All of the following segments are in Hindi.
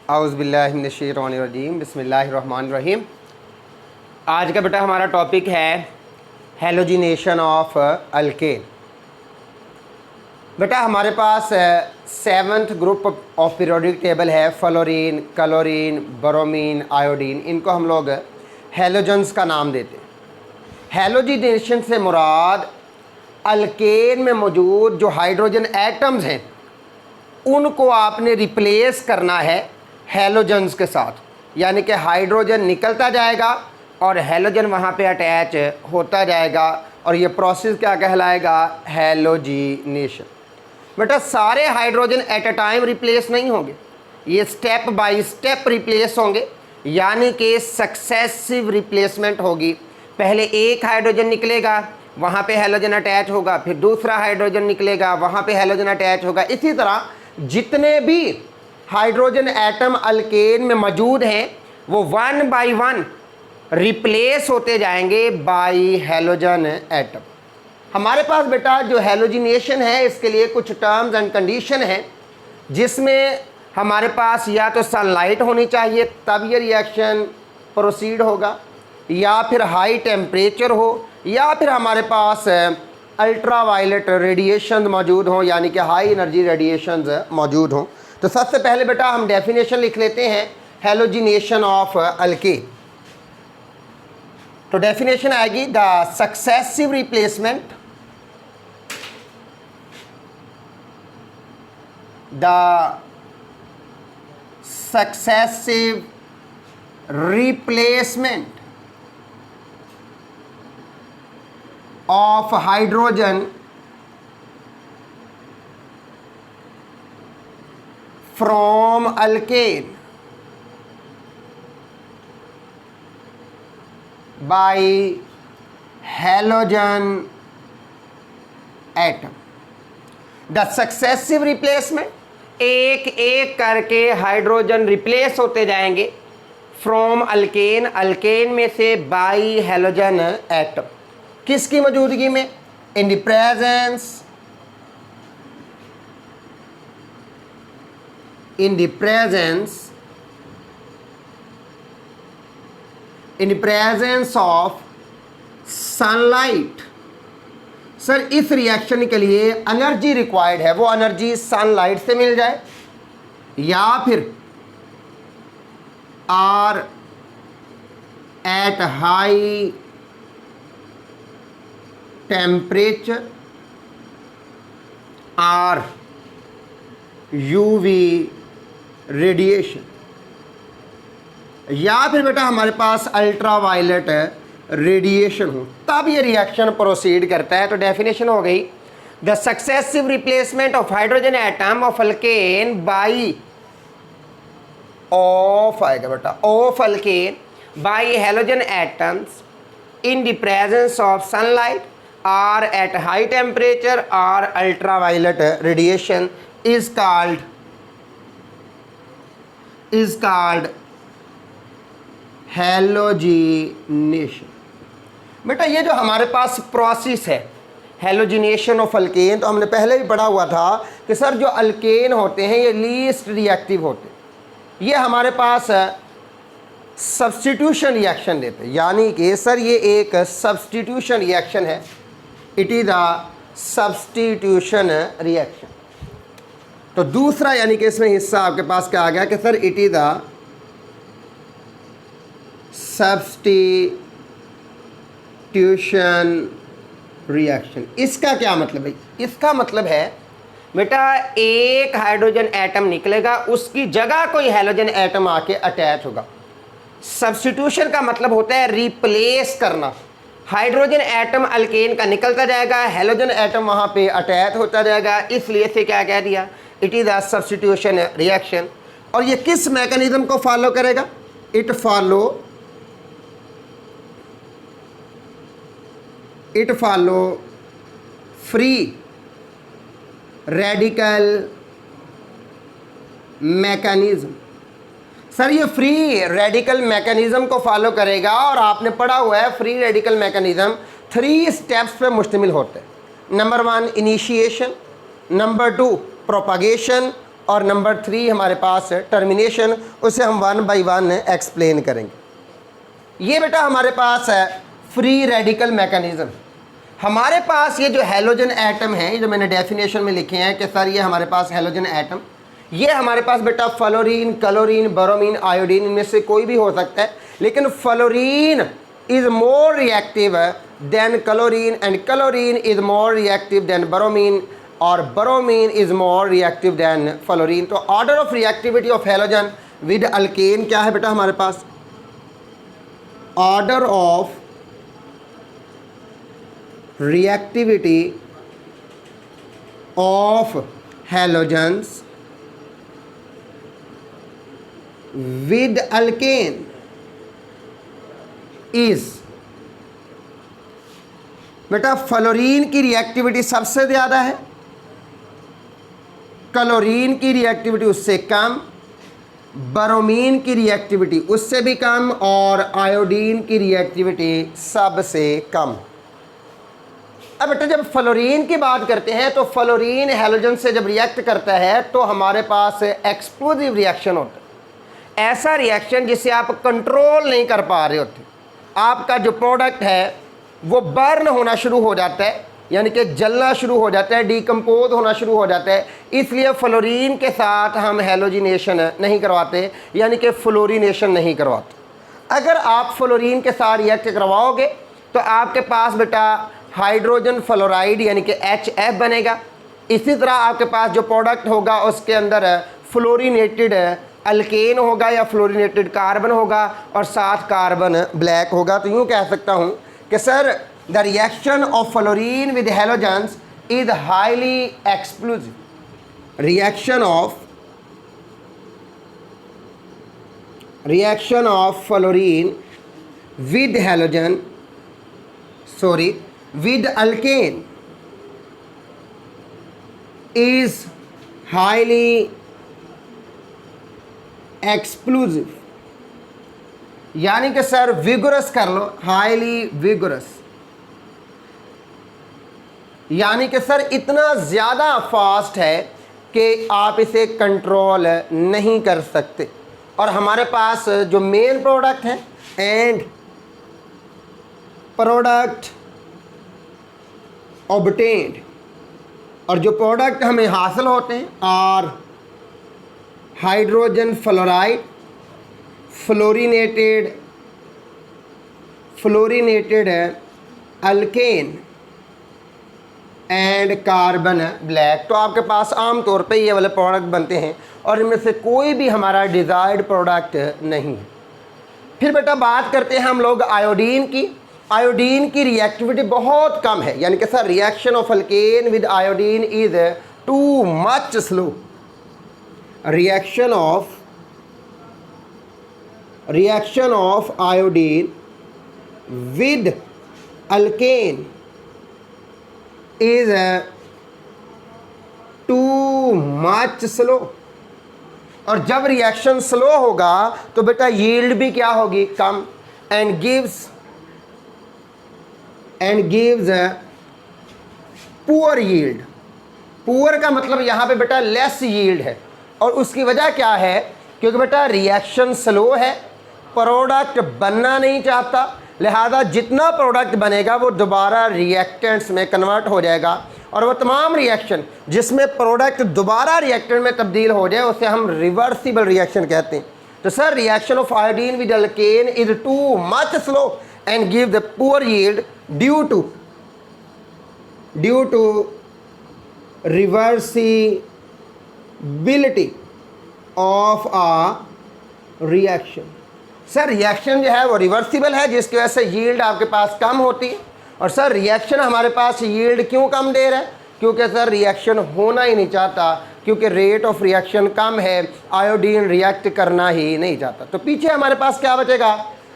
औज़ुबिल्लाहि मिनश्शैतानिर्रजीम बिस्मिल्लाहिर्रहमानिर्रहीम। आज का बेटा हमारा टॉपिक है हैलोजिनेशन ऑफ अल्केन। बेटा हमारे पास 7th group of periodic table है, फ्लोरीन, क्लोरीन, ब्रोमीन, आयोडीन। इनको हम लोग हैलोजन्स का नाम देते हैं। हैलोजिनेशन से मुराद अल्केन में मौजूद जो हाइड्रोजन एटम्स हैं उनको आपने रिप्लेस करना है हैलोजन्स के साथ, यानी कि हाइड्रोजन निकलता जाएगा और हैलोजन वहाँ पे अटैच होता जाएगा और ये प्रोसेस क्या कहलाएगा? हैलोजिनेशन। बेटा सारे hydrogen at a time replace नहीं होंगे, ये स्टेप बाय स्टेप रिप्लेस होंगे, यानी कि सक्सेसिव रिप्लेसमेंट होगी। पहले एक हाइड्रोजन निकलेगा, वहाँ पे हैलोजन अटैच होगा, फिर दूसरा हाइड्रोजन निकलेगा, वहाँ पे हैलोजन अटैच होगा। इसी तरह जितने भी हाइड्रोजन एटम अल्केन में मौजूद हैं वो 1 बाय 1 रिप्लेस होते जाएंगे बाय हैलोजन एटम। हमारे पास बेटा जो हैलोजिनेशन है इसके लिए कुछ टर्म्स एंड कंडीशन हैं, जिसमें हमारे पास या तो सनलाइट होनी चाहिए तब ये रिएक्शन प्रोसीड होगा, या फिर हाई टेम्परेचर हो, या फिर हमारे पास अल्ट्रा वायलेट रेडिएशन मौजूद हों, यानी कि हाई एनर्जी रेडिएशंस मौजूद हों। तो सबसे पहले बेटा हम डेफिनेशन लिख लेते हैं हैलोजिनेशन ऑफ अल्केन। तो डेफिनेशन आएगी the successive replacement of hydrogen from alkane by halogen atom। The successive replacement, एक एक करके हाइड्रोजन रिप्लेस होते जाएंगे फ्रॉम अल्केन, अल्केन में से बाई हैलोजन एटम। किसकी मौजूदगी में? In the presence of sunlight. Sir इस रिएक्शन के लिए एनर्जी रिक्वायर्ड है, वो एनर्जी सनलाइट से मिल जाए या फिर or at high temperature or UV radiation, या फिर बेटा हमारे पास अल्ट्रा वायलेट रेडिएशन हो, तब ये रिएक्शन प्रोसीड करता है। तो डेफिनेशन हो गई the successive replacement of hydrogen atom of alkane by of आएगा बेटा of alkane by halogen atoms in the presence of sunlight or at high temperature or ultraviolet radiation is called halogenation. बेटा ये जो हमारे पास प्रोसेस है हैलोजिनेशन ऑफ अल्केन, तो हमने पहले भी पढ़ा हुआ था कि सर जो अल्केन होते हैं ये लीस्ट रिएक्टिव होते हैं, ये हमारे पास सब्स्टिट्यूशन रिएक्शन देते हैं, यानी कि सर ये एक सब्स्टिट्यूशन रिएक्शन है। It is a substitution reaction. तो दूसरा यानी कि इसमें हिस्सा आपके पास क्या आ गया कि sir it is a substitution reaction. इसका क्या मतलब है? इसका मतलब है बेटा एक हाइड्रोजन एटम निकलेगा, उसकी जगह कोई हैलोजन एटम आके अटैच होगा। सब्स्टिट्यूशन का मतलब होता है रिप्लेस करना। हाइड्रोजन एटम अल्केन का निकलता जाएगा, हैलोजन एटम वहाँ पे अटैच होता जाएगा, इसलिए से क्या कह दिया? It is a substitution reaction. और ये किस मैकेनिज्म को फॉलो करेगा? It follow free radical mechanism. Sir ये फ्री रेडिकल मैकेनिज्म को फॉलो करेगा, और आपने पढ़ा हुआ है फ्री रेडिकल मैकेनिज्म 3 स्टेप्स पे मुश्तमिल होते हैं। नंबर 1 इनिशिएशन, नंबर 2 प्रोपागेशन और नंबर 3 हमारे पास टर्मिनेशन, उसे हम 1 बाय 1 एक्सप्लेन करेंगे। ये बेटा हमारे पास है फ्री रेडिकल मैकेनिज्म। हमारे पास ये जो हैलोजन एटम है, ये जो मैंने डेफिनेशन में लिखे हैं कि सर ये हमारे पास हैलोजन एटम, ये हमारे पास बेटा फ्लोरीन, क्लोरीन, ब्रोमीन, आयोडीन, इनमें से कोई भी हो सकता है, लेकिन fluorine is more reactive than chlorine and chlorine is more reactive than bromine और bromine is more reactive than fluorine. तो order of reactivity of halogen with alkane क्या है बेटा हमारे पास? Order of reactivity of halogens with alkane is, बेटा फ्लोरीन की रिएक्टिविटी सबसे ज़्यादा है, क्लोरीन की रिएक्टिविटी उससे कम, ब्रोमीन की रिएक्टिविटी उससे भी कम और आयोडीन की रिएक्टिविटी सबसे कम। अब बेटा जब फ्लोरीन की बात करते हैं तो फ्लोरीन हैलोजन से जब रिएक्ट करता है तो हमारे पास एक्सप्लोजिव रिएक्शन होता है, ऐसा रिएक्शन जिसे आप कंट्रोल नहीं कर पा रहे होते। आपका जो प्रोडक्ट है वो बर्न होना शुरू हो जाता है, यानी कि जलना शुरू हो जाता है, डिकम्पोज होना शुरू हो जाता है। इसलिए फ्लोरीन के साथ हम हैलोजिनेशन नहीं करवाते, यानी कि फ्लोरीनेशन नहीं करवाते। अगर आप फ्लोरीन के साथ रिएक्ट करवाओगे तो आपके पास बेटा हाइड्रोजन फ्लोराइड यानी कि HF बनेगा। इसी तरह आपके पास जो प्रोडक्ट होगा उसके अंदर फ्लोरीनेटेड अल्केन होगा या फ्लोरीनेटेड कार्बन होगा और साथ कार्बन ब्लैक होगा। तो यूँ कह सकता हूँ कि sir the reaction of fluorine with halogens is highly explosive. Reaction of fluorine with halogen with alkane is highly explosive, यानी कि सर विगोरस कर लो, हाईली विगोरस, यानी कि सर इतना ज़्यादा फास्ट है कि आप इसे कंट्रोल नहीं कर सकते। और हमारे पास जो मेन प्रोडक्ट है एंड प्रोडक्ट ऑब्टेन्ड, और जो प्रोडक्ट हमें हासिल होते हैं और hydrogen fluoride, fluorinated alkane and carbon black. तो आपके पास आम तौर पे ये वाले प्रोडक्ट बनते हैं और इनमें से कोई भी हमारा डिज़ायर्ड प्रोडक्ट नहीं है। फिर बेटा बात करते हैं हम लोग आयोडीन की। आयोडीन की रिएक्टिविटी बहुत कम है, यानी कि sir reaction of alkane with iodine is too much slow. Reaction of iodine with alkane is too much slow. और जब रिएक्शन स्लो होगा तो बेटा यील्ड भी क्या होगी? कम। And gives poor yield. Poor का मतलब यहाँ पे बेटा लेस यील्ड है, और उसकी वजह क्या है? क्योंकि बेटा रिएक्शन स्लो है, प्रोडक्ट बनना नहीं चाहता, लिहाजा जितना प्रोडक्ट बनेगा वो दोबारा रिएक्टेंट्स में कन्वर्ट हो जाएगा, और वो तमाम रिएक्शन जिसमें प्रोडक्ट दोबारा रिएक्टेंट में तब्दील हो जाए उसे हम रिवर्सिबल रिएक्शन कहते हैं। तो sir reaction of iodine with alkane is too much slow and give the poor yield due to reversibility of a reaction। Sir reaction जो है वो रिवर्सिबल है, जिसकी वजह से यील्ड आपके पास कम होती है। और सर रिएक्शन हमारे पास यील्ड क्यों कम दे रहा है? क्योंकि सर रिएक्शन होना ही नहीं चाहता, क्योंकि रेट ऑफ रिएक्शन कम है, आयोडीन रिएक्ट करना ही नहीं चाहता। तो पीछे हमारे पास क्या बचेगा?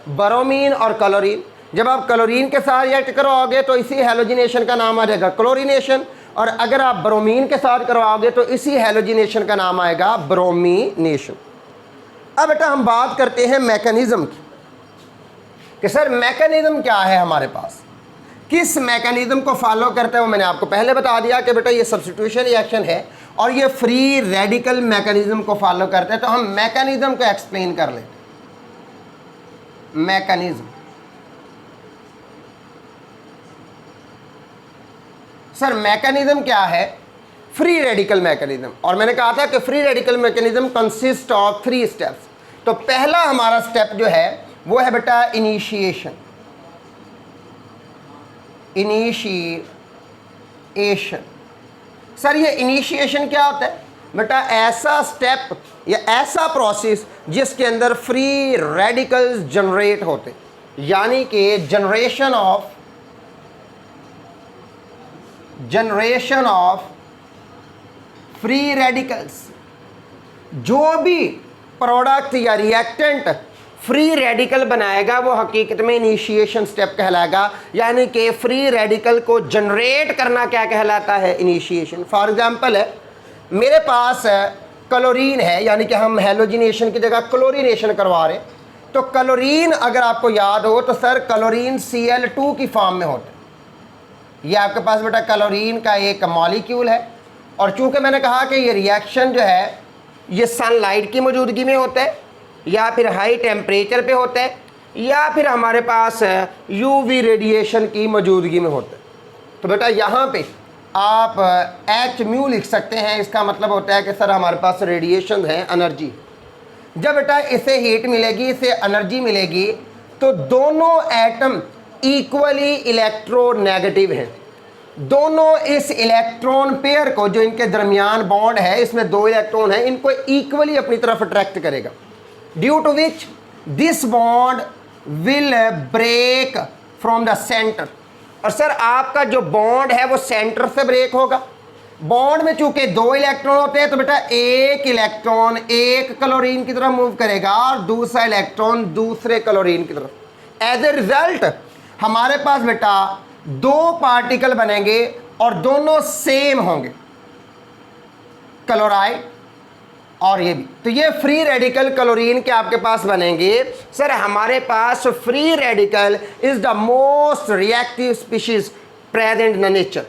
ब्रोमीन और क्लोरीन। जब आप क्लोरीन के साथ रिएक्ट करवाओगे तो इसी हैलोजिनेशन का नाम आ जाएगा क्लोरीनेशन, और अगर आप ब्रोमीन के साथ करवाओगे तो इसी हैलोजिनेशन का नाम आएगा ब्रोमीनेशन। अब बेटा हम बात करते हैं मैकेनिज्म की कि सर मैकेनिज्म क्या है हमारे पास, किस मैकेनिज्म को फॉलो करता है। वो मैंने आपको पहले बता दिया कि बेटा ये सब्स्टिट्यूशन रिएक्शन है, और ये फ्री रेडिकल मैकेनिज्म को फॉलो करते हैं। तो हम मैकेनिज्म को एक्सप्लेन कर लेते हैं। मैकेनिज्म, सर मैकेनिज्म क्या है? Free radical mechanism. और मैंने कहा था कि free radical mechanism consist of 3 steps. तो पहला हमारा स्टेप जो है वो है बेटा इनिशिएशन। इनिशिएशन, सर ये इनिशिएशन क्या होता है बेटा? ऐसा स्टेप या ऐसा प्रोसेस जिसके अंदर फ्री रेडिकल्स जनरेट होते, यानी कि जनरेशन ऑफ फ्री रेडिकल्स। जो भी प्रोडक्ट या रिएक्टेंट फ्री रेडिकल बनाएगा वो हकीकत में इनिशिएशन स्टेप कहलाएगा, यानी कि फ्री रेडिकल को जनरेट करना क्या कहलाता है? इनिशिएशन। फॉर एग्जांपल है, मेरे पास क्लोरीन है, यानी कि हम हैलोजिनेशन की जगह क्लोरीनेशन करवा रहे हैं। तो क्लोरीन अगर आपको याद हो तो सर क्लोरीन Cl2 की फॉर्म में होता है। ये आपके पास बेटा क्लोरीन का एक मॉलिक्यूल है, और चूंकि मैंने कहा कि ये रिएक्शन जो है ये सनलाइट की मौजूदगी में होता है, या फिर हाई टेम्परेचर पे होता है, या फिर हमारे पास यूवी रेडिएशन की मौजूदगी में होता है। तो बेटा यहाँ पे आप Hμ लिख सकते हैं। इसका मतलब होता है कि सर हमारे पास रेडिएशन है, एनर्जी। जब बेटा इसे हीट मिलेगी, इसे एनर्जी मिलेगी, तो दोनों एटम इक्वली इलेक्ट्रोनेगेटिव हैं। दोनों इस इलेक्ट्रॉन पेयर को, जो इनके दरमियान बॉन्ड है, इसमें 2 इलेक्ट्रॉन है, इनको इक्वली अपनी तरफ अट्रैक्ट करेगा, due to which this bond will break from the centre. और सर आपका जो बॉन्ड है वो सेंटर से ब्रेक होगा। बॉन्ड में चूंकि 2 इलेक्ट्रॉन होते हैं, तो बेटा एक इलेक्ट्रॉन एक क्लोरीन की तरफ मूव करेगा और दूसरा इलेक्ट्रॉन दूसरे क्लोरीन की तरफ। एज ए रिजल्ट हमारे पास बेटा 2 पार्टिकल बनेंगे और दोनों सेम होंगे, क्लोराइड और ये भी। तो ये फ्री रेडिकल क्लोरीन के आपके पास बनेंगे। सर हमारे पास free radical is the most reactive species present in nature.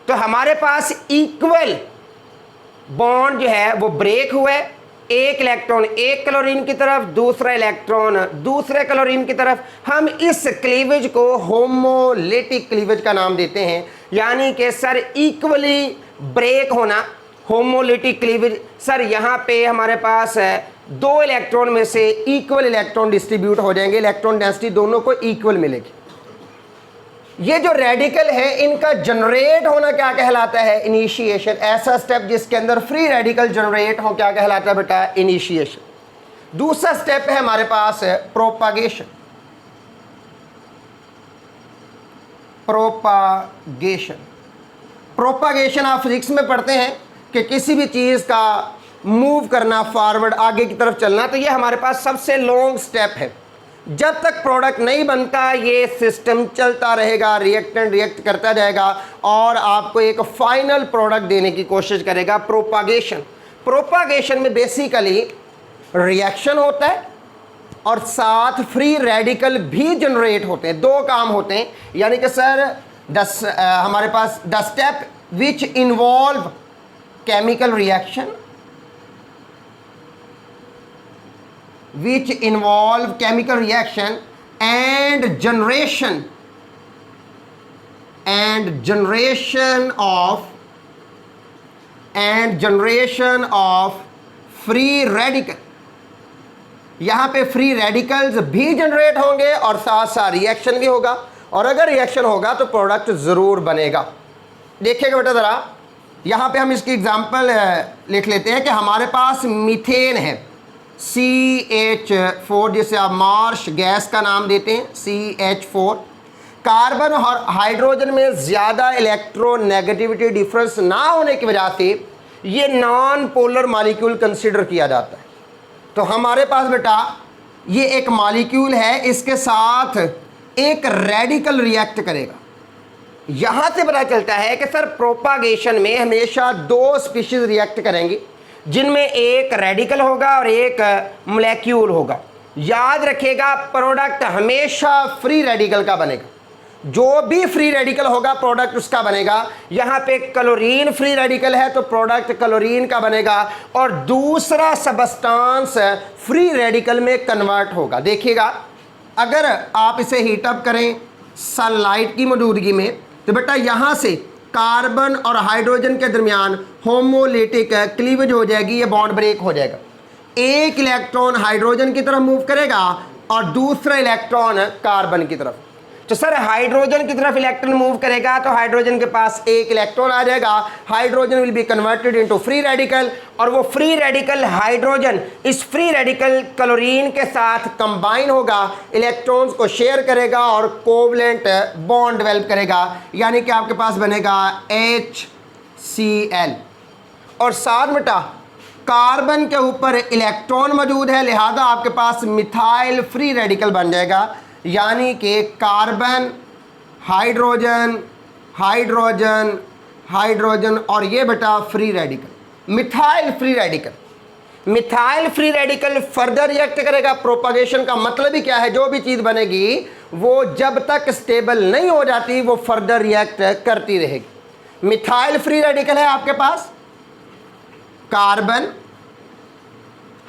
तो हमारे पास इक्वल बॉन्ड जो है वो ब्रेक हुआ है, एक इलेक्ट्रॉन एक क्लोरीन की तरफ, दूसरा इलेक्ट्रॉन दूसरे क्लोरीन की तरफ। हम इस क्लीवेज को होमोलिटिक क्लीवेज का नाम देते हैं, यानी कि सर इक्वली ब्रेक होना, होमोलिटिक क्लीवेज। सर यहाँ पे हमारे पास 2 इलेक्ट्रॉन में से इक्वल इलेक्ट्रॉन डिस्ट्रीब्यूट हो जाएंगे, इलेक्ट्रॉन डेंसिटी दोनों को इक्वल मिलेगी। ये जो रेडिकल है इनका जनरेट होना क्या कहलाता है? इनिशिएशन। ऐसा स्टेप जिसके अंदर फ्री रेडिकल जनरेट हो क्या कहलाता है बेटा? इनिशिएशन। दूसरा स्टेप है हमारे पास प्रोपागेशन। प्रोपागेशन आप फिजिक्स में पढ़ते हैं कि किसी भी चीज़ का मूव करना, फॉरवर्ड आगे की तरफ चलना। तो ये हमारे पास सबसे लॉन्ग स्टेप है। जब तक प्रोडक्ट नहीं बनता ये सिस्टम चलता रहेगा, रिएक्टेंट रिएक्ट करता जाएगा और आपको एक फाइनल प्रोडक्ट देने की कोशिश करेगा। प्रोपागेशन में बेसिकली रिएक्शन होता है और साथ फ्री रेडिकल भी जनरेट होते हैं। 2 काम होते हैं, यानी कि सर हमारे पास the step which involve chemical reaction, which involve chemical reaction and generation of free radical। यहाँ पे फ्री रेडिकल्स भी जनरेट होंगे और साथ साथ रिएक्शन भी होगा, और अगर रिएक्शन होगा तो प्रोडक्ट ज़रूर बनेगा। देखिएगा बेटा ज़रा, यहाँ पे हम इसकी एग्जांपल लिख लेते हैं कि हमारे पास मीथेन है CH4, जिसे आप मार्श गैस का नाम देते हैं, CH4। कार्बन और हाइड्रोजन में ज़्यादा इलेक्ट्रोनेगेटिविटी डिफरेंस ना होने की वजह से ये नॉन पोलर मॉलिक्यूल कंसिडर किया जाता है। तो हमारे पास बेटा ये एक मॉलिक्यूल है, इसके साथ एक रेडिकल रिएक्ट करेगा। यहाँ से पता चलता है कि सर प्रोपागेशन में हमेशा 2 स्पीशीज रिएक्ट करेंगी, जिनमें एक रेडिकल होगा और एक मोलेक्यूल होगा। याद रखिएगा प्रोडक्ट हमेशा फ्री रेडिकल का बनेगा। जो भी फ्री रेडिकल होगा प्रोडक्ट उसका बनेगा। यहां पे क्लोरीन फ्री रेडिकल है तो प्रोडक्ट क्लोरीन का बनेगा, और दूसरा सबस्टांस फ्री रेडिकल में कन्वर्ट होगा। देखिएगा, अगर आप इसे हीटअप करें सनलाइट की मौजूदगी में तो बेटा यहां से कार्बन और हाइड्रोजन के दरमियान होमोलिटिक क्लीवेज हो जाएगी, ये बॉन्ड ब्रेक हो जाएगा। एक इलेक्ट्रॉन हाइड्रोजन की तरफ मूव करेगा और दूसरा इलेक्ट्रॉन कार्बन की तरफ। तो सर हाइड्रोजन की तरफ इलेक्ट्रॉन मूव करेगा तो हाइड्रोजन के पास एक इलेक्ट्रॉन आ जाएगा, hydrogen will be converted into free radical, और वो फ्री रेडिकल हाइड्रोजन इस फ्री रेडिकल क्लोरीन के साथ कंबाइन होगा, इलेक्ट्रॉन्स को शेयर करेगा और कोवलेंट बॉन्ड डेवलप करेगा, यानी कि आपके पास बनेगा HCl। और साथ बेटा कार्बन के ऊपर इलेक्ट्रॉन मौजूद है, लिहाजा आपके पास मिथाइल फ्री रेडिकल बन जाएगा, यानी कि कार्बन हाइड्रोजन हाइड्रोजन हाइड्रोजन और ये बेटा free radical methyl free radical. Methyl free radical further react करेगा। प्रोपागेशन का मतलब ही क्या है, जो भी चीज़ बनेगी वो जब तक स्टेबल नहीं हो जाती वो फर्दर रिएक्ट करती रहेगी। मिथाइल फ्री रेडिकल है आपके पास कार्बन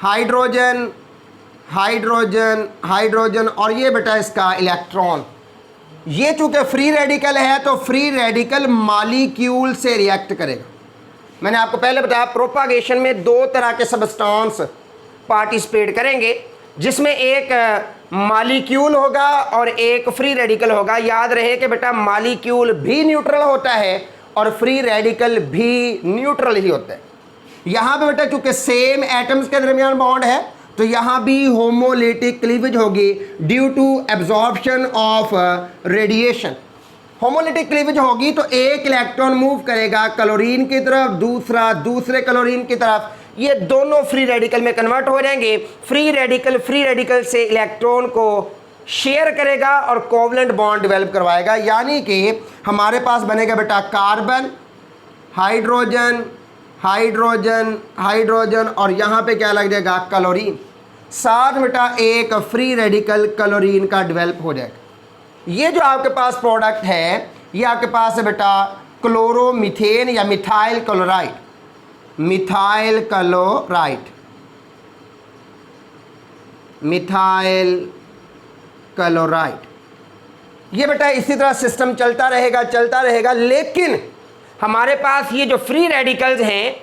हाइड्रोजन हाइड्रोजन हाइड्रोजन और ये बेटा इसका इलेक्ट्रॉन। ये चूंकि फ्री रेडिकल है तो फ्री रेडिकल मॉलिक्यूल से रिएक्ट करेगा। मैंने आपको पहले बताया प्रोपागेशन में दो तरह के सबस्टांस पार्टिसिपेट करेंगे, जिसमें एक मॉलिक्यूल होगा और एक फ्री रेडिकल होगा। याद रहे कि बेटा मॉलिक्यूल भी न्यूट्रल होता है और फ्री रेडिकल भी न्यूट्रल ही होता है। यहाँ पे बेटा चूंकि सेम एटम्स के दरमियान बॉन्ड है तो यहाँ भी होमोलिटिक क्लीवेज होगी due to absorption of radiation. Homolytic cleavage होगी तो एक इलेक्ट्रॉन मूव करेगा क्लोरीन की तरफ, दूसरा दूसरे क्लोरीन की तरफ, ये दोनों फ्री रेडिकल में कन्वर्ट हो जाएंगे। फ्री रेडिकल से इलेक्ट्रॉन को शेयर करेगा और कोवलेंट बॉन्ड डेवलप करवाएगा, यानी कि हमारे पास बनेगा बेटा कार्बन हाइड्रोजन हाइड्रोजन हाइड्रोजन और यहाँ पे क्या लग जाएगा क्लोरीन, साथ बेटा एक फ्री रेडिकल क्लोरीन का डेवलप हो जाएगा। ये जो आपके पास प्रोडक्ट है ये आपके पास है बेटा क्लोरोमीथेन या methyl chloride. Methyl chloride methyl chloride ये बेटा इसी तरह सिस्टम चलता रहेगा, लेकिन हमारे पास ये जो फ्री रेडिकल्स हैं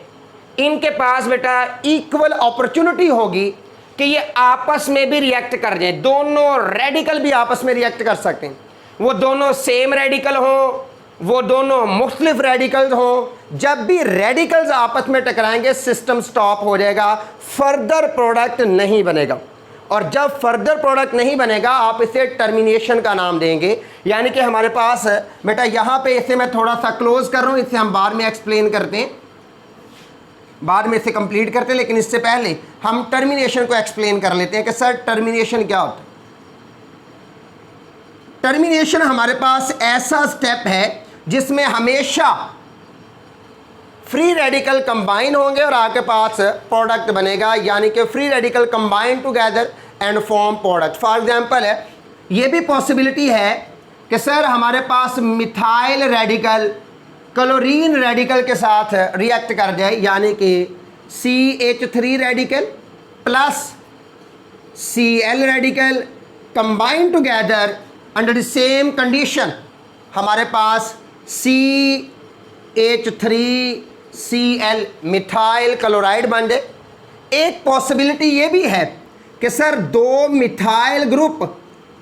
इनके पास बेटा इक्वल अपॉर्चुनिटी होगी कि ये आपस में भी रिएक्ट कर जाएं। दोनों रेडिकल भी आपस में रिएक्ट कर सकते हैं, वो दोनों सेम रेडिकल हो, वो दोनों मुख्तलिफ रेडिकल्स हो। जब भी रेडिकल्स आपस में टकराएंगे सिस्टम स्टॉप हो जाएगा, फर्दर प्रोडक्ट नहीं बनेगा। और जब फर्दर प्रोडक्ट नहीं बनेगा आप इसे टर्मिनेशन का नाम देंगे, यानी कि हमारे पास बेटा यहाँ पे इसे मैं थोड़ा सा क्लोज कर रहा हूँ, इसे हम बाद में एक्सप्लेन करते हैं, बाद में इसे कंप्लीट करते हैं, लेकिन इससे पहले हम टर्मिनेशन को एक्सप्लेन कर लेते हैं कि सर टर्मिनेशन क्या होता है। टर्मिनेशन हमारे पास ऐसा स्टेप है जिसमें हमेशा फ्री रेडिकल कंबाइन होंगे और आपके पास प्रोडक्ट बनेगा, यानी कि free radical combine together and form product. For example है ये भी पॉसिबिलिटी है कि सर हमारे पास मिथाइल रेडिकल क्लोरीन रेडिकल के साथ रिएक्ट कर जाए, यानी कि CH3 radical plus Cl radical combine together under the same condition. हमारे पास CH3Cl मिथाइल क्लोराइड बन जाए। एक पॉसिबिलिटी ये भी है कि सर दो मिथाइल ग्रुप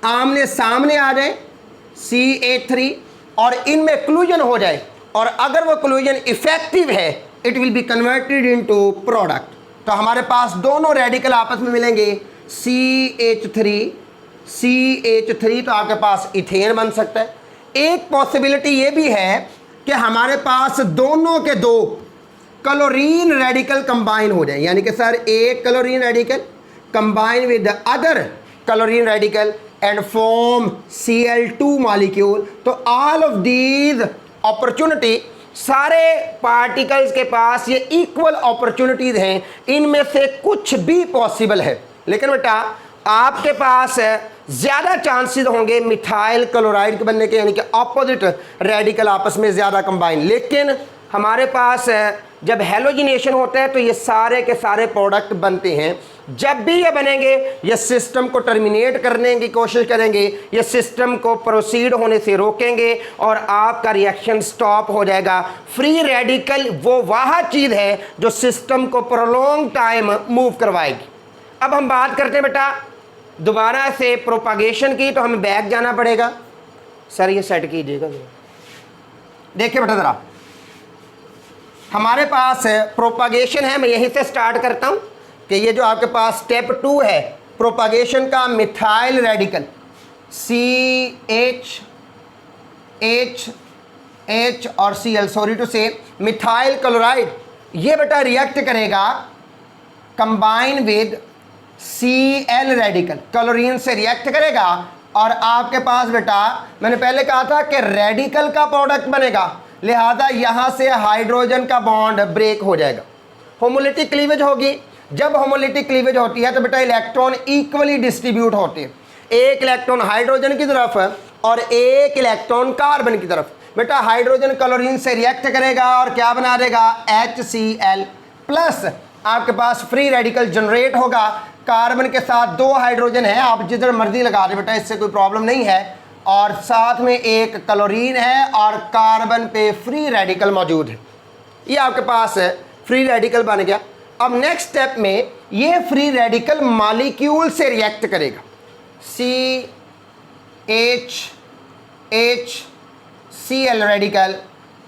आमने सामने आ जाए CH3 और इनमें क्लूजन हो जाए, और अगर वो क्लूजन इफेक्टिव है it will be converted into product. तो हमारे पास दोनों रेडिकल आपस में मिलेंगे CH3 तो आपके पास इथेन बन सकता है। एक पॉसिबिलिटी ये भी है कि हमारे पास दोनों के दो क्लोरीन रेडिकल कंबाइन हो जाए, यानी कि सर एक chlorine radical combine with the other chlorine radical and form Cl2 molecule. तो ऑल ऑफ दीज अपॉर्चुनिटी, सारे पार्टिकल्स के पास ये इक्वल अपॉर्चुनिटीज हैं, इनमें से कुछ भी पॉसिबल है। लेकिन बेटा आपके पास ज़्यादा चांसेस होंगे मिथाइल क्लोराइड के बनने के, यानी कि अपोजिट रेडिकल आपस में ज़्यादा कंबाइन। लेकिन हमारे पास जब हेलोजिनेशन होता है तो ये सारे के सारे प्रोडक्ट बनते हैं। जब भी ये बनेंगे ये सिस्टम को टर्मिनेट करने की कोशिश करेंगे, ये सिस्टम को प्रोसीड होने से रोकेंगे और आपका रिएक्शन स्टॉप हो जाएगा। फ्री रेडिकल वो वह चीज़ है जो सिस्टम को प्रोलॉन्ग टाइम मूव करवाएगी। अब हम बात करते हैं बेटा दोबारा से प्रोपागेशन की, तो हमें बैक जाना पड़ेगा। सर ये सेट कीजिएगा, देखिए बेटा ज़रा, हमारे पास प्रोपागेशन है। मैं यहीं से स्टार्ट करता हूँ कि ये जो आपके पास स्टेप 2 है प्रोपागेशन का, मिथाइल रेडिकल CH और Cl, सॉरी टू से, मिथाइल क्लोराइड, ये बेटा रिएक्ट करेगा combine with Cl radical, chlorine से रिएक्ट करेगा और आपके पास बेटा मैंने पहले कहा था कि रेडिकल का प्रोडक्ट बनेगा, लिहाजा यहाँ से हाइड्रोजन का बॉन्ड ब्रेक हो जाएगा, होमोलिटिक क्लीवेज होगी। जब होमोलिटिक क्लीवेज होती है तो बेटा इलेक्ट्रॉन इक्वली डिस्ट्रीब्यूट होते हैं, एक इलेक्ट्रॉन हाइड्रोजन की तरफ और एक इलेक्ट्रॉन कार्बन की तरफ। बेटा हाइड्रोजन क्लोरीन से रिएक्ट करेगा और क्या बना देगा, HCl प्लस, आपके पास फ्री रेडिकल जनरेट होगा। कार्बन के साथ 2 हाइड्रोजन है, आप जिधर मर्जी लगा दे बेटा, इससे कोई प्रॉब्लम नहीं है, और साथ में एक क्लोरीन है और कार्बन पे फ्री रेडिकल मौजूद है। ये आपके पास फ्री रेडिकल बन गया। अब नेक्स्ट स्टेप में ये फ्री रेडिकल मॉलिक्यूल से रिएक्ट करेगा, CHCl radical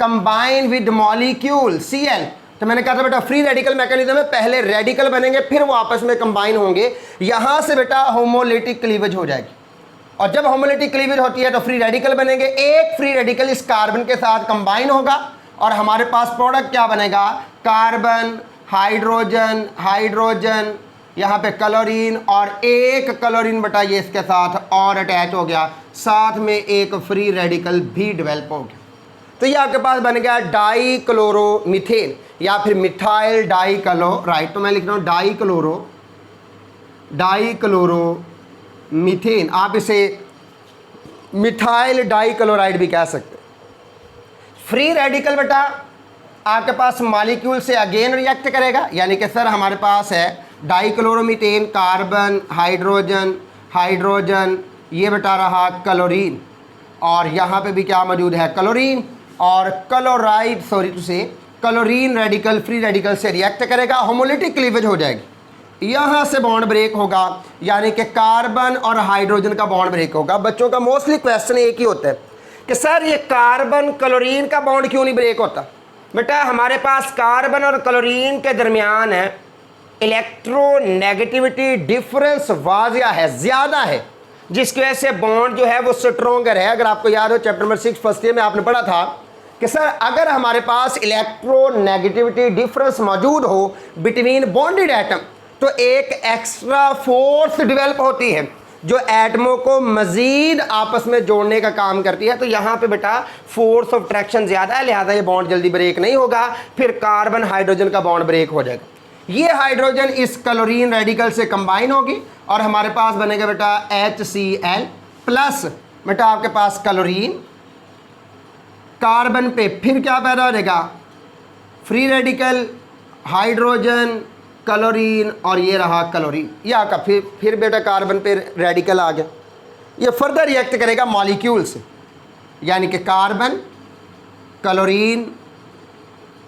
combine with molecule Cl। तो मैंने कहा था बेटा फ्री रेडिकल मैकेनिज्म में पहले रेडिकल बनेंगे फिर वो आपस में कंबाइन होंगे, यहाँ से बेटा होमोलिटिक क्लीवेज हो जाएगी और जब होमोलिटिक क्लीवेज होती है तो फ्री रेडिकल बनेंगे। एक फ्री रेडिकल इस कार्बन के साथ कंबाइन होगा और हमारे पास प्रोडक्ट क्या बनेगा, कार्बन, हाइड्रोजन, हाइड्रोजन, यहाँ पे क्लोरीन और एक क्लोरीन बेटा ये इसके साथ और अटैच हो गया, साथ में एक फ्री रेडिकल भी डेवलप हो गया। तो ये आपके पास बन गया डाईक्लोरोमीथेन या फिर मिथाइल डाईक्लोराइड। तो मैं लिख रहा हूँ डाईक्लोरोमीथेन, आप इसे मिथाइल डाईक्लोराइड भी कह सकते हैं। फ्री रेडिकल बेटा आपके पास मॉलिक्यूल से अगेन रिएक्ट करेगा, यानी कि सर हमारे पास है डाईक्लोरोमीथेन, कार्बन, हाइड्रोजन, हाइड्रोजन, ये बेटा रहा क्लोरीन और यहाँ पे भी क्या मौजूद है, क्लोरीन, और क्लोराइड, सॉरी टू से, क्लोरीन रेडिकल फ्री रेडिकल से रिएक्ट करेगा, होमोलिटिक क्लीवेज हो जाएगी, यहाँ से बॉन्ड ब्रेक होगा, यानी कि कार्बन और हाइड्रोजन का बॉन्ड ब्रेक होगा। बच्चों का मोस्टली क्वेश्चन एक ही होता है कि सर ये कार्बन क्लोरीन का बॉन्ड क्यों नहीं ब्रेक होता। बेटा हमारे पास कार्बन और क्लोरीन के दरमियान है इलेक्ट्रोनेगेटिविटी डिफरेंस वाजिया है, ज़्यादा है, जिसकी वजह से बॉन्ड जो है वो स्ट्रोंगर है। अगर आपको याद हो चैप्टर नंबर 6 फर्स्ट ईयर में आपने पढ़ा था कि सर अगर हमारे पास इलेक्ट्रोनेगेटिविटी डिफरेंस मौजूद हो बिटवीन बॉन्डेड एटम तो एक एक्स्ट्रा फोर्स डेवलप होती है जो एटमों को मज़ीद आपस में जोड़ने का काम करती है। तो यहाँ पे बेटा फोर्स ऑफ अट्रैक्शन ज़्यादा है, लिहाजा ये बॉन्ड जल्दी ब्रेक नहीं होगा, फिर कार्बन हाइड्रोजन का बॉन्ड ब्रेक हो जाएगा। ये हाइड्रोजन इस क्लोरीन रेडिकल से कंबाइन होगी और हमारे पास बनेगा बेटा HCl प्लस बेटा आपके पास क्लोरीन, कार्बन पे फिर क्या पैदा हो जाएगा, फ्री रेडिकल, हाइड्रोजन, क्लोरीन और ये रहा क्लोरीन, ये आपका फिर बेटा कार्बन पे रेडिकल आ गया। ये फर्दर रिएक्ट करेगा मॉलिक्यूल से, यानी कि carbon, chlorine,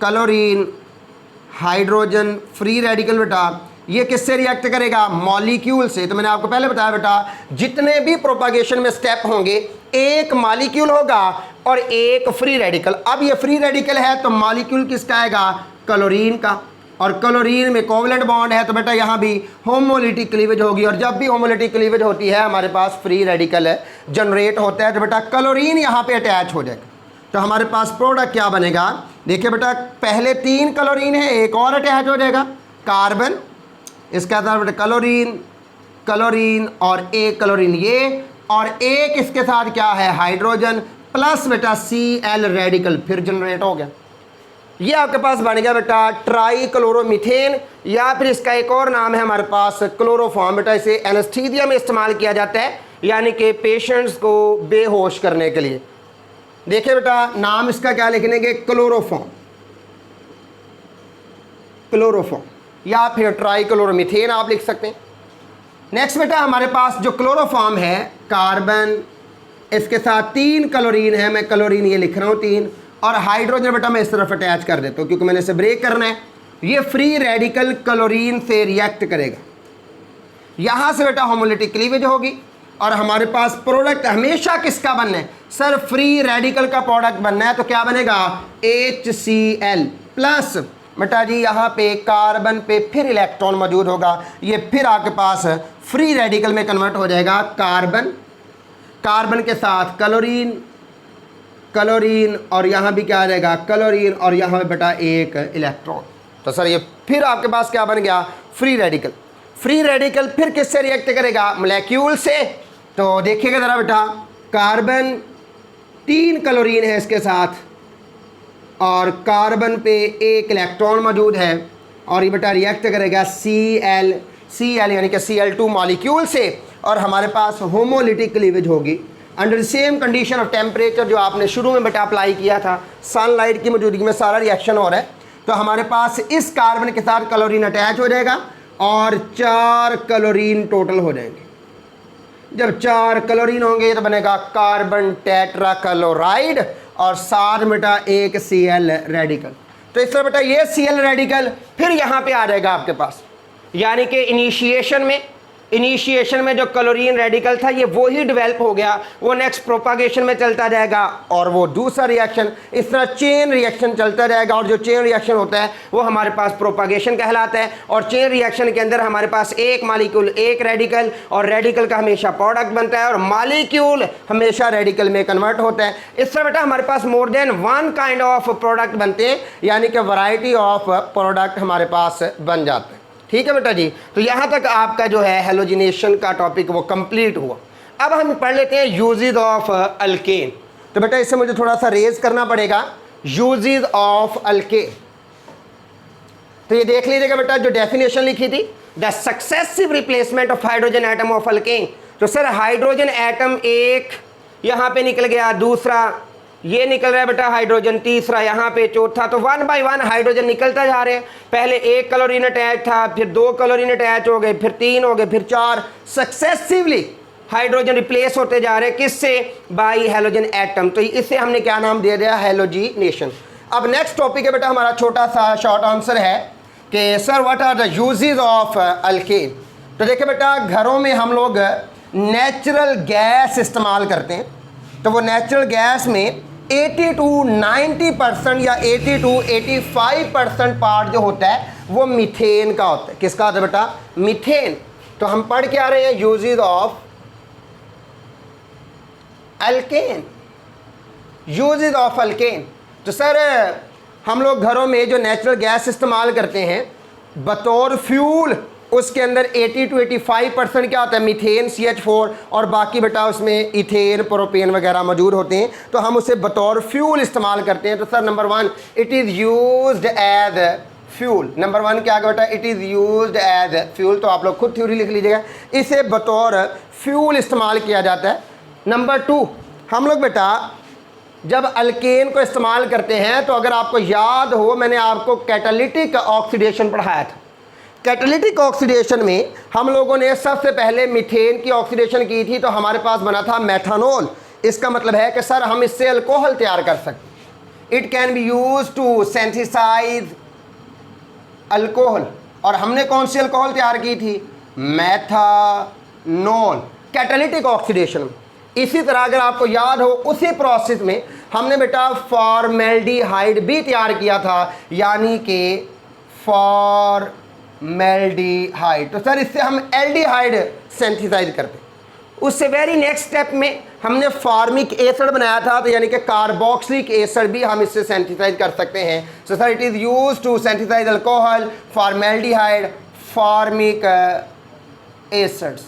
chlorine, hydrogen, free radical बेटा ये किससे रिएक्ट करेगा, मॉलिक्यूल से। तो मैंने आपको पहले बताया बेटा जितने भी प्रोपागेशन में स्टेप होंगे एक मॉलिक्यूल होगा और एक फ्री रेडिकल। अब ये फ्री रेडिकल है तो मॉलिक्यूल किसका आएगा, क्लोरीन का, और क्लोरीन में कोवलेंट बॉन्ड है तो बेटा यहाँ भी होमोलिटिक क्लीवेज होगी और जब भी होमोलिटिक क्लीवेज होती है हमारे पास फ्री रेडिकल जनरेट होता है तो बेटा क्लोरीन यहाँ पे अटैच हो जाएगा। तो हमारे पास प्रोडक्ट क्या बनेगा, देखिए बेटा पहले 3 क्लोरीन है, एक और अटैच हो जाएगा कार्बन, इसके साथ बेटा क्लोरीन, क्लोरीन और एक क्लोरीन ये, और एक इसके साथ क्या है हाइड्रोजन प्लस बेटा Cl रेडिकल फिर जनरेट हो गया। ये आपके पास बन गया बेटा ट्राईक्लोरोमीथेन, या फिर इसका एक और नाम है हमारे पास क्लोरोफॉर्म। बेटा इसे एनेस्थीसिया में इस्तेमाल किया जाता है यानी कि पेशेंट्स को बेहोश करने के लिए। देखिए बेटा, नाम इसका क्या लिखेंगे, क्लोरोफॉर्म, क्लोरोफॉर्म या फिर ट्राइक्लोरोमीथेन आप लिख सकते हैं। नेक्स्ट बेटा, हमारे पास जो क्लोरोफॉर्म है, कार्बन, इसके साथ 3 क्लोरीन है, मैं क्लोरीन ये लिख रहा हूँ 3, और हाइड्रोजन बेटा मैं इस तरफ अटैच कर देता हूँ क्योंकि मैंने इसे ब्रेक करना है। ये फ्री रेडिकल क्लोरीन से रिएक्ट करेगा, यहाँ से बेटा होमोलिटिक क्लीवेज होगी और हमारे पास प्रोडक्ट हमेशा किसका बनना है सर, फ्री रेडिकल का प्रोडक्ट बनना है। तो क्या बनेगा, HCl प्लस बेटा जी यहाँ पे कार्बन पे फिर इलेक्ट्रॉन मौजूद होगा, ये फिर आपके पास फ्री रेडिकल में कन्वर्ट हो जाएगा। कार्बन, कार्बन के साथ क्लोरीन, क्लोरीन और यहाँ भी क्या आ जाएगा क्लोरीन, और यहाँ पे बेटा एक इलेक्ट्रॉन। तो सर ये फिर आपके पास क्या बन गया, फ्री रेडिकल। फ्री रेडिकल फिर किससे रिएक्ट करेगा, मोलेक्यूल से। तो देखिएगा ज़रा बेटा, कार्बन 3 क्लोरीन है इसके साथ और कार्बन पे एक इलेक्ट्रॉन मौजूद है, और ये बेटा रिएक्ट करेगा Cl यानी कि Cl2 मॉलिक्यूल से, और हमारे पास होमोलिटिक क्लीवेज होगी under same condition of temperature जो आपने शुरू में बेटा अप्लाई किया था। सनलाइट की मौजूदगी में सारा रिएक्शन हो रहा है। तो हमारे पास इस कार्बन के साथ क्लोरीन अटैच हो जाएगा और 4 क्लोरीन टोटल हो जाएंगे। जब 4 क्लोरीन होंगे तो बनेगा कार्बन टेट्रा क्लोराइड और साथ बेटा एक Cl रेडिकल। तो इस तरह बेटा ये Cl रेडिकल फिर यहाँ पे आ जाएगा आपके पास, यानी कि इनिशिएशन में जो क्लोरीन रेडिकल था ये वो ही डेवलप हो गया, वो नेक्स्ट प्रोपागेशन में चलता जाएगा और वो दूसरा रिएक्शन, इस तरह चेन रिएक्शन चलता जाएगा। और जो चेन रिएक्शन होता है वो हमारे पास प्रोपागेशन कहलाता है। और चेन रिएक्शन के अंदर हमारे पास एक मॉलिक्यूल एक रेडिकल, और रेडिकल का हमेशा प्रोडक्ट बनता है और मॉलिक्यूल हमेशा रेडिकल में कन्वर्ट होता है। इस तरह बेटा हमारे पास more than 1 kind of product बनते हैं, यानी कि वैरायटी ऑफ प्रोडक्ट हमारे पास बन जाते हैं। ठीक है बेटा जी, तो यहाँ तक आपका जो है हेलोजिनेशन का टॉपिक वो कंप्लीट हुआ। अब हम पढ़ लेते हैं यूजेस ऑफ अल्केन। तो बेटा इससे मुझे थोड़ा सा रेज करना पड़ेगा, यूजेस ऑफ अल्केन। तो ये देख लीजिएगा बेटा, जो डेफिनेशन लिखी थी, the successive replacement of hydrogen atom of alkane. तो सर हाइड्रोजन एटम एक यहाँ पे निकल गया, दूसरा ये निकल रहा है बेटा हाइड्रोजन, तीसरा यहाँ पे, चौथा। तो 1 बाय 1 हाइड्रोजन निकलता जा रहे हैं। पहले 1 क्लोरीन अटैच था, फिर 2 क्लोरीन अटैच हो गए, फिर 3 हो गए, फिर 4, सक्सेसिवली हाइड्रोजन रिप्लेस होते जा रहे हैं किससे, बाई हेलोजन एटम। तो इसे हमने क्या नाम दे दिया, हेलोजिनेशन। अब नेक्स्ट टॉपिक है बेटा हमारा, छोटा सा शॉर्ट आंसर है कि sir what are the uses of alkane. तो देखिए बेटा, घरों में हम लोग नेचुरल गैस इस्तेमाल करते हैं, तो वो नेचुरल गैस में 80 to 90% या 80 to 85% पार्ट जो होता है वो मीथेन का होता है। किसका होता है बेटा, मीथेन। तो हम पढ़ के आ रहे हैं uses of alkane, uses of alkane. तो सर हम लोग घरों में जो नेचुरल गैस इस्तेमाल करते हैं बतौर फ्यूल, उसके अंदर 80 to 85% क्या होता है, मीथेन CH4, और बाकी बेटा उसमें इथेन प्रोपेन वगैरह मौजूद होते हैं। तो हम उसे बतौर फ्यूल इस्तेमाल करते हैं। तो sir number 1 it is used as fuel. Number 1 क्या बेटा, it is used as fuel. तो आप लोग खुद थ्योरी लिख लीजिएगा, इसे बतौर फ्यूल इस्तेमाल किया जाता है। नंबर 2, हम लोग बेटा जब अल्केन को इस्तेमाल करते हैं, तो अगर आपको याद हो मैंने आपको कैटालिटिक ऑक्सीडेशन पढ़ाया था। कैटालिटिक ऑक्सीडेशन में हम लोगों ने सबसे पहले मीथेन की ऑक्सीडेशन की थी, तो हमारे पास बना था मेथानॉल। इसका मतलब है कि सर हम इससे अल्कोहल तैयार कर सकते, it can be use to synthesize alcohol. और हमने कौन सी अल्कोहल तैयार की थी, मेथानॉल, कैटालिटिक ऑक्सीडेशन। इसी तरह अगर आपको याद हो उसी प्रोसेस में हमने बेटा फॉर्मेल्डिहाइड भी तैयार किया था, यानी कि फॉर्मेल्डिहाइड। तो सर इससे हम एल्डिहाइड सिंथेसाइज करते हैं। उससे वेरी नेक्स्ट स्टेप में हमने फार्मिक एसिड बनाया था, तो यानी कि कार्बोक्सिलिक एसिड भी हम इससे सिंथेसाइज कर सकते हैं। So sir it is use to synthesize alcohol, formaldehyde, formic acids.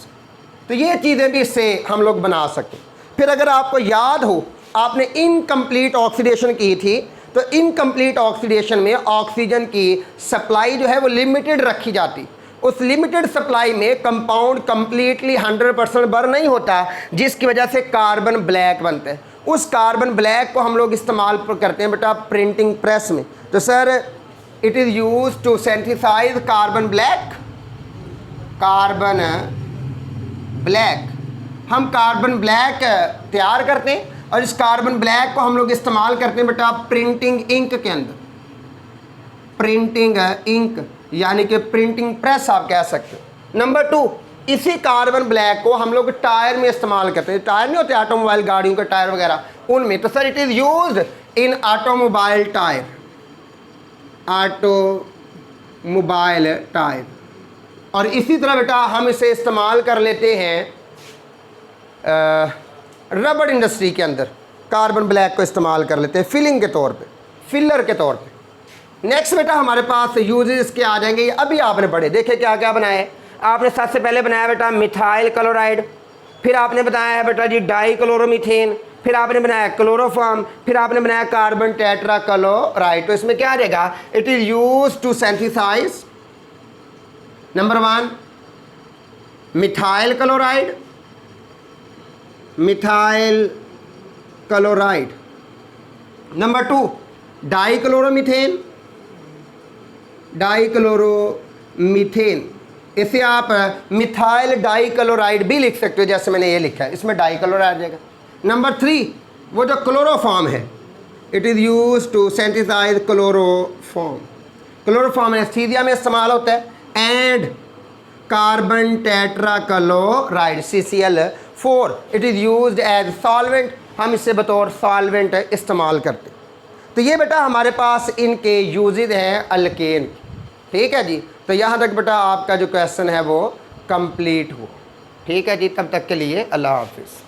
तो ये चीज़ें भी इससे हम लोग बना सकते हैं। फिर अगर आपको याद हो आपने इनकम्प्लीट ऑक्सीडेशन की थी, तो इनकम्प्लीट ऑक्सीडेशन में ऑक्सीजन की सप्लाई जो है वो लिमिटेड रखी जाती, उस लिमिटेड सप्लाई में कंपाउंड कंप्लीटली 100% बर्न नहीं होता, जिसकी वजह से कार्बन ब्लैक बनता है। उस कार्बन ब्लैक को हम लोग इस्तेमाल करते हैं बेटा प्रिंटिंग प्रेस में। तो sir it is use to synthesize carbon black, carbon black, हम कार्बन ब्लैक तैयार करते हैं और इस कार्बन ब्लैक को हम लोग इस्तेमाल करते हैं बेटा प्रिंटिंग इंक के अंदर, प्रिंटिंग इंक यानी कि प्रिंटिंग प्रेस आप कह सकते हो। नंबर 2, इसी कार्बन ब्लैक को हम लोग टायर में इस्तेमाल करते हैं। टायर नहीं होते ऑटोमोबाइल गाड़ियों के टायर वगैरह, उनमें। तो sir it is used in automobile tyre, automobile tyre. और इसी तरह बेटा हम इसे इस्तेमाल कर लेते हैं रबड़ इंडस्ट्री के अंदर, कार्बन ब्लैक को इस्तेमाल कर लेते हैं फिलिंग के तौर पे, फिलर के तौर पे। नेक्स्ट बेटा हमारे पास यूजेस इसके आ जाएंगे। ये अभी आपने पढ़े, देखे क्या क्या बनाया है आपने। सबसे पहले बनाया बेटा मिथाइल क्लोराइड, फिर आपने बताया है बेटा जी डाई क्लोरोमीथेन, फिर आपने बनाया क्लोरोफॉर्म, फिर आपने बनाया कार्बन टेट्रा क्लोराइड। तो इसमें क्या आ जाएगा, it is use to synthesize number 1 methyl chloride, methyl chloride. Number 2 dichloromethane, dichloromethane. इसे आप मिथाइल डाई क्लोराइड भी लिख सकते हो, जैसे मैंने ये लिखा है, इसमें डाई क्लोराइड आ जाएगा। नंबर 3 वो जो क्लोरोफॉर्म है, it is use to synthesize chloroform. Chloroform anaesthesia में इस्तेमाल होता है। And carbon tetrachloride CCl4, it is used as solvent, हम इसे बतौर सॉल्वेंट इस्तेमाल करते हैं। तो ये बेटा हमारे पास इनके यूजेज हैं अल्केन, ठीक है जी। तो यहाँ तक बेटा आपका जो क्वेश्चन है वो कंप्लीट हुआ, ठीक है जी। तब तक के लिए अल्लाह हाफिज़।